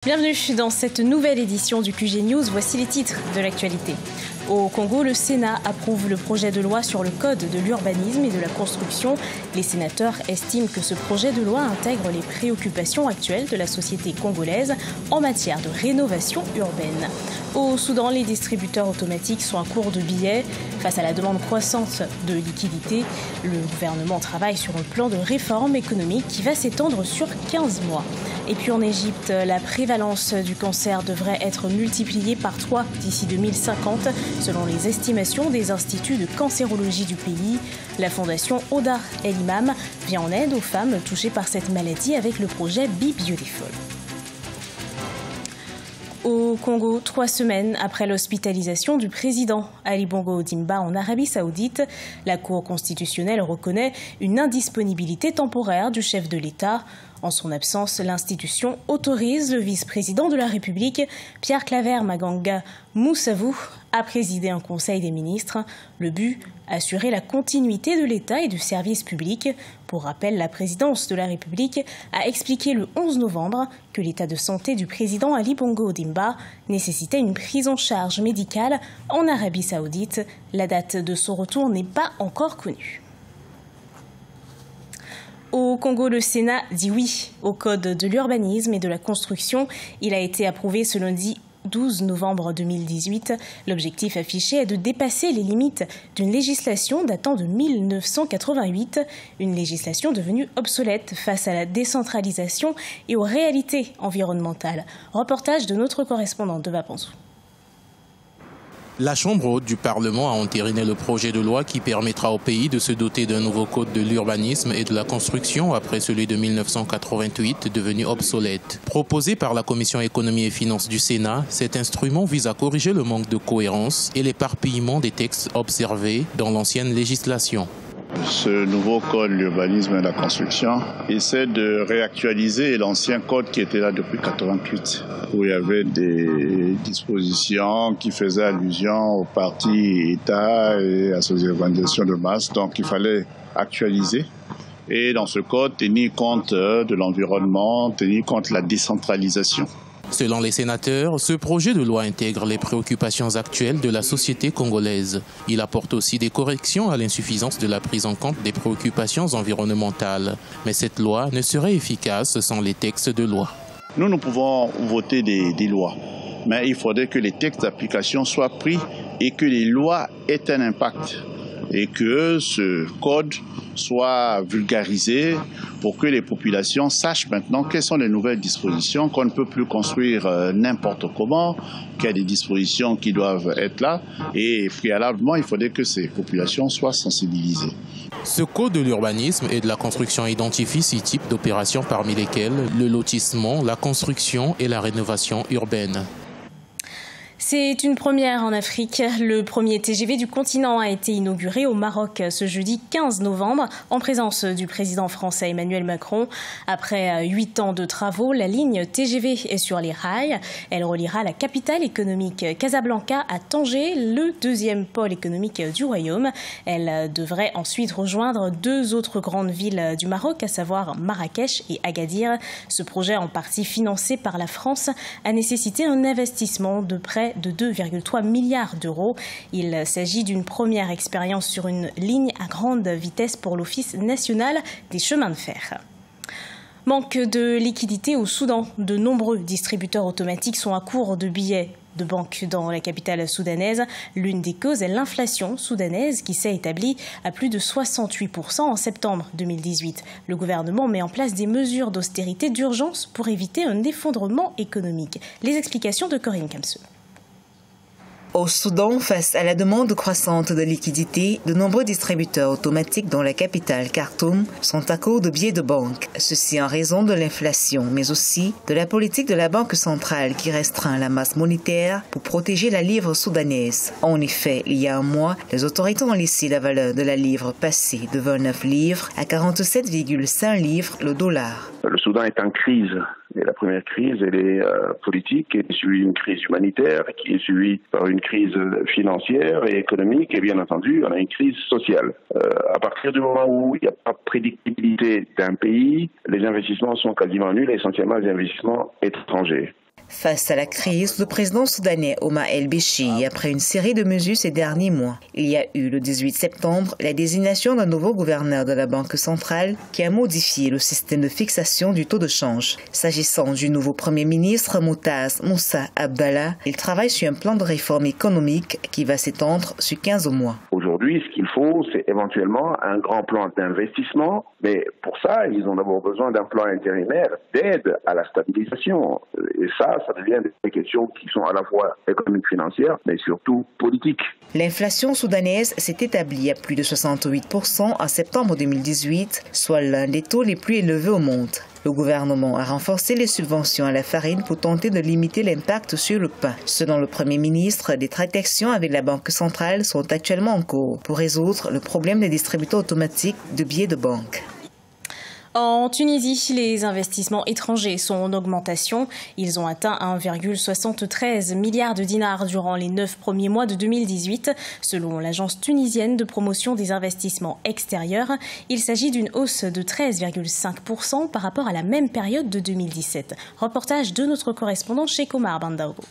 Bienvenue dans cette nouvelle édition du QG News. Voici les titres de l'actualité. Au Congo, le Sénat approuve le projet de loi sur le code de l'urbanisme et de la construction. Les sénateurs estiment que ce projet de loi intègre les préoccupations actuelles de la société congolaise en matière de rénovation urbaine. Au Soudan, les distributeurs automatiques sont à court de billets. Face à la demande croissante de liquidités, le gouvernement travaille sur un plan de réforme économique qui va s'étendre sur 15 mois. Et puis en Égypte, la prévalence du cancer devrait être multipliée par 3 d'ici 2050, selon les estimations des instituts de cancérologie du pays. La fondation Odar El Imam vient en aide aux femmes touchées par cette maladie avec le projet Be Beautiful. Au Congo, 3 semaines après l'hospitalisation du président Ali Bongo Ondimba en Arabie Saoudite, la Cour constitutionnelle reconnaît une indisponibilité temporaire du chef de l'État. En son absence, l'institution autorise le vice-président de la République, Pierre Claver Maganga Moussavou, à présider un conseil des ministres. Le but, assurer la continuité de l'État et du service public. Pour rappel, la présidence de la République a expliqué le 11 novembre que l'état de santé du président Ali Bongo Ondimba nécessitait une prise en charge médicale en Arabie Saoudite. La date de son retour n'est pas encore connue. Au Congo, le Sénat dit oui au code de l'urbanisme et de la construction. Il a été approuvé ce lundi 12 novembre 2018. L'objectif affiché est de dépasser les limites d'une législation datant de 1988, une législation devenue obsolète face à la décentralisation et aux réalités environnementales. Reportage de notre correspondante de Vapanzou. La Chambre haute du Parlement a entériné le projet de loi qui permettra au pays de se doter d'un nouveau code de l'urbanisme et de la construction après celui de 1988 devenu obsolète. Proposé par la Commission économie et finances du Sénat, cet instrument vise à corriger le manque de cohérence et l'éparpillement des textes observés dans l'ancienne législation. Ce nouveau code de l'urbanisme et de la construction essaie de réactualiser l'ancien code qui était là depuis 1988, où il y avait des dispositions qui faisaient allusion aux partis État et à ces organisations de masse. Donc il fallait actualiser et dans ce code tenir compte de l'environnement, tenir compte de la décentralisation. Selon les sénateurs, ce projet de loi intègre les préoccupations actuelles de la société congolaise. Il apporte aussi des corrections à l'insuffisance de la prise en compte des préoccupations environnementales. Mais cette loi ne serait efficace sans les textes de loi. Nous pouvons voter des lois, mais il faudrait que les textes d'application soient pris et que les lois aient un impact. Et que ce code soit vulgarisé pour que les populations sachent maintenant quelles sont les nouvelles dispositions, qu'on ne peut plus construire n'importe comment, qu'il y a des dispositions qui doivent être là. Et préalablement, il faudrait que ces populations soient sensibilisées. Ce code de l'urbanisme et de la construction identifie 6 types d'opérations parmi lesquelles le lotissement, la construction et la rénovation urbaine. C'est une première en Afrique. Le premier TGV du continent a été inauguré au Maroc ce jeudi 15 novembre en présence du président français Emmanuel Macron. Après 8 ans de travaux, la ligne TGV est sur les rails. Elle reliera la capitale économique Casablanca à Tanger, le deuxième pôle économique du royaume. Elle devrait ensuite rejoindre 2 autres grandes villes du Maroc, à savoir Marrakech et Agadir. Ce projet, en partie financé par la France, a nécessité un investissement de près de 2,3 milliards d'euros. Il s'agit d'une première expérience sur une ligne à grande vitesse pour l'Office national des chemins de fer. Manque de liquidité au Soudan. De nombreux distributeurs automatiques sont à court de billets de banque dans la capitale soudanaise. L'une des causes est l'inflation soudanaise qui s'est établie à plus de 68% en septembre 2018. Le gouvernement met en place des mesures d'austérité d'urgence pour éviter un effondrement économique. Les explications de Corinne Kamseux. Au Soudan, face à la demande croissante de liquidités, de nombreux distributeurs automatiques dans la capitale Khartoum sont à court de billets de banque. Ceci en raison de l'inflation, mais aussi de la politique de la Banque centrale qui restreint la masse monétaire pour protéger la livre soudanaise. En effet, il y a un mois, les autorités ont laissé la valeur de la livre passer de 29 livres à 47,5 livres le dollar. Le Soudan est en crise. Et la première crise, elle est politique, elle est suivie d'une crise humanitaire, qui est suivie par une crise financière et économique, et bien entendu, on a une crise sociale. À partir du moment où il n'y a pas de prédictibilité d'un pays, les investissements sont quasiment nuls, essentiellement les investissements étrangers. Face à la crise, le président soudanais Omar el-Béchir, après une série de mesures ces derniers mois, il y a eu le 18 septembre la désignation d'un nouveau gouverneur de la Banque centrale qui a modifié le système de fixation du taux de change. S'agissant du nouveau Premier ministre Moutaz Moussa Abdallah, il travaille sur un plan de réforme économique qui va s'étendre sur 15 mois. Aujourd'hui, ce qu'il faut, c'est éventuellement un grand plan d'investissement, mais pour ça, ils ont d'abord besoin d'un plan intérimaire d'aide à la stabilisation. Et ça devient des questions qui sont à la fois économiques, financières, mais surtout politiques. L'inflation soudanaise s'est établie à plus de 68% en septembre 2018, soit l'un des taux les plus élevés au monde. Le gouvernement a renforcé les subventions à la farine pour tenter de limiter l'impact sur le pain. Selon le Premier ministre, des tractations avec la Banque centrale sont actuellement en cours pour résoudre le problème des distributeurs automatiques de billets de banque. En Tunisie, les investissements étrangers sont en augmentation. Ils ont atteint 1,73 milliard de dinars durant les 9 premiers mois de 2018. Selon l'agence tunisienne de promotion des investissements extérieurs, il s'agit d'une hausse de 13,5% par rapport à la même période de 2017. Reportage de notre correspondant Cheikh Omar Bandaogo.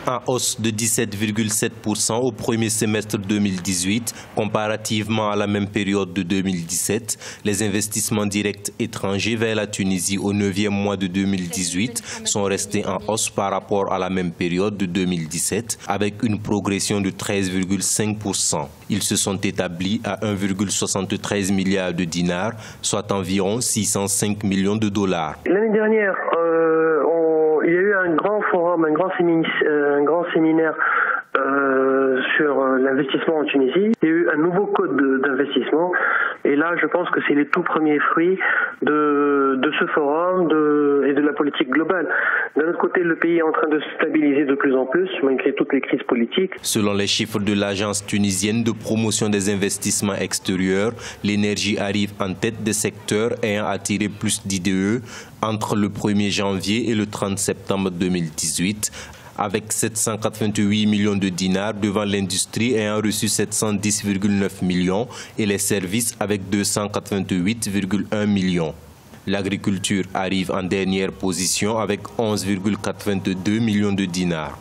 En hausse de 17,7% au premier semestre 2018, comparativement à la même période de 2017. Les investissements directs étrangers vers la Tunisie au 9e mois de 2018 sont restés en hausse par rapport à la même période de 2017, avec une progression de 13,5%. Ils se sont établis à 1,73 milliard de dinars, soit environ 605 millions de dollars. L'année dernière, il y a eu un grand forum, un grand séminaire sur l'investissement en Tunisie. Il y a eu un nouveau code d'investissement et là je pense que c'est les tout premiers fruits de ce forum et de la politique globale. D'un autre côté, le pays est en train de se stabiliser de plus en plus malgré toutes les crises politiques. Selon les chiffres de l'agence tunisienne de promotion des investissements extérieurs, l'énergie arrive en tête des secteurs ayant attiré plus d'IDE entre le 1er janvier et le 30 septembre 2018. Avec 788 millions de dinars devant l'industrie ayant reçu 710,9 millions et les services avec 288,1 millions. L'agriculture arrive en dernière position avec 11,82 millions de dinars.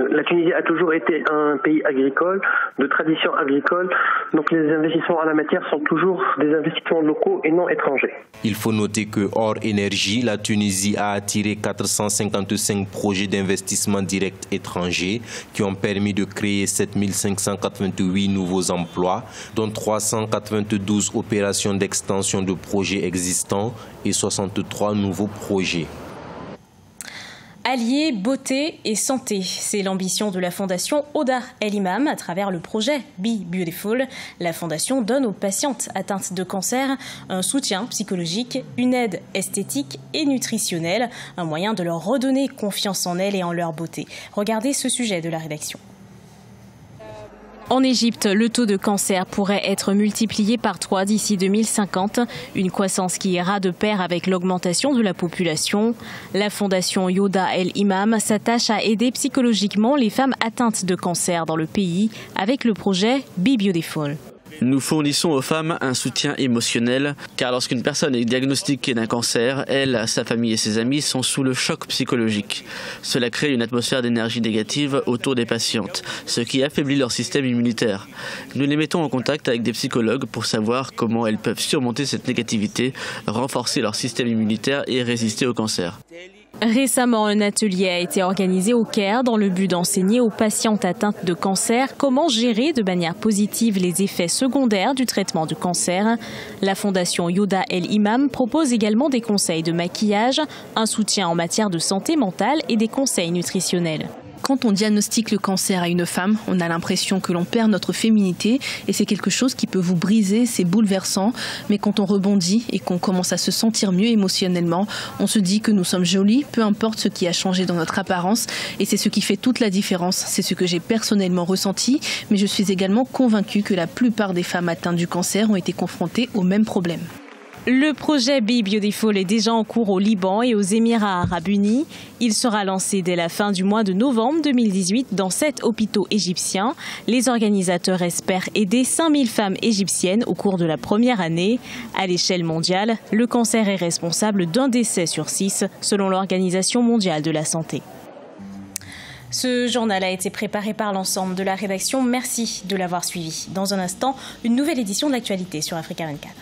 La Tunisie a toujours été un pays agricole, de tradition agricole, donc les investissements en la matière sont toujours des investissements locaux et non étrangers. Il faut noter que hors énergie, la Tunisie a attiré 455 projets d'investissement direct étrangers qui ont permis de créer 7588 nouveaux emplois, dont 392 opérations d'extension de projets existants et 63 nouveaux projets. Allier beauté et santé, c'est l'ambition de la fondation Oda El Imam à travers le projet Be Beautiful. La fondation donne aux patientes atteintes de cancer un soutien psychologique, une aide esthétique et nutritionnelle, un moyen de leur redonner confiance en elles et en leur beauté. Regardez ce sujet de la rédaction. En Égypte, le taux de cancer pourrait être multiplié par 3 d'ici 2050, une croissance qui ira de pair avec l'augmentation de la population. La fondation Yoda El Imam s'attache à aider psychologiquement les femmes atteintes de cancer dans le pays avec le projet Be Beautiful. Nous fournissons aux femmes un soutien émotionnel, car lorsqu'une personne est diagnostiquée d'un cancer, elle, sa famille et ses amis sont sous le choc psychologique. Cela crée une atmosphère d'énergie négative autour des patientes, ce qui affaiblit leur système immunitaire. Nous les mettons en contact avec des psychologues pour savoir comment elles peuvent surmonter cette négativité, renforcer leur système immunitaire et résister au cancer. Récemment, un atelier a été organisé au Caire dans le but d'enseigner aux patientes atteintes de cancer comment gérer de manière positive les effets secondaires du traitement du cancer. La fondation Yoda El Imam propose également des conseils de maquillage, un soutien en matière de santé mentale et des conseils nutritionnels. Quand on diagnostique le cancer à une femme, on a l'impression que l'on perd notre féminité et c'est quelque chose qui peut vous briser, c'est bouleversant. Mais quand on rebondit et qu'on commence à se sentir mieux émotionnellement, on se dit que nous sommes jolies, peu importe ce qui a changé dans notre apparence. Et c'est ce qui fait toute la différence. C'est ce que j'ai personnellement ressenti, mais je suis également convaincue que la plupart des femmes atteintes du cancer ont été confrontées au même problème. Le projet Be Beautiful est déjà en cours au Liban et aux Émirats arabes unis. Il sera lancé dès la fin du mois de novembre 2018 dans 7 hôpitaux égyptiens. Les organisateurs espèrent aider 5000 femmes égyptiennes au cours de la première année. À l'échelle mondiale, le cancer est responsable d'un décès sur 6 selon l'Organisation mondiale de la santé. Ce journal a été préparé par l'ensemble de la rédaction. Merci de l'avoir suivi. Dans un instant, une nouvelle édition de l'actualité sur Africa 24.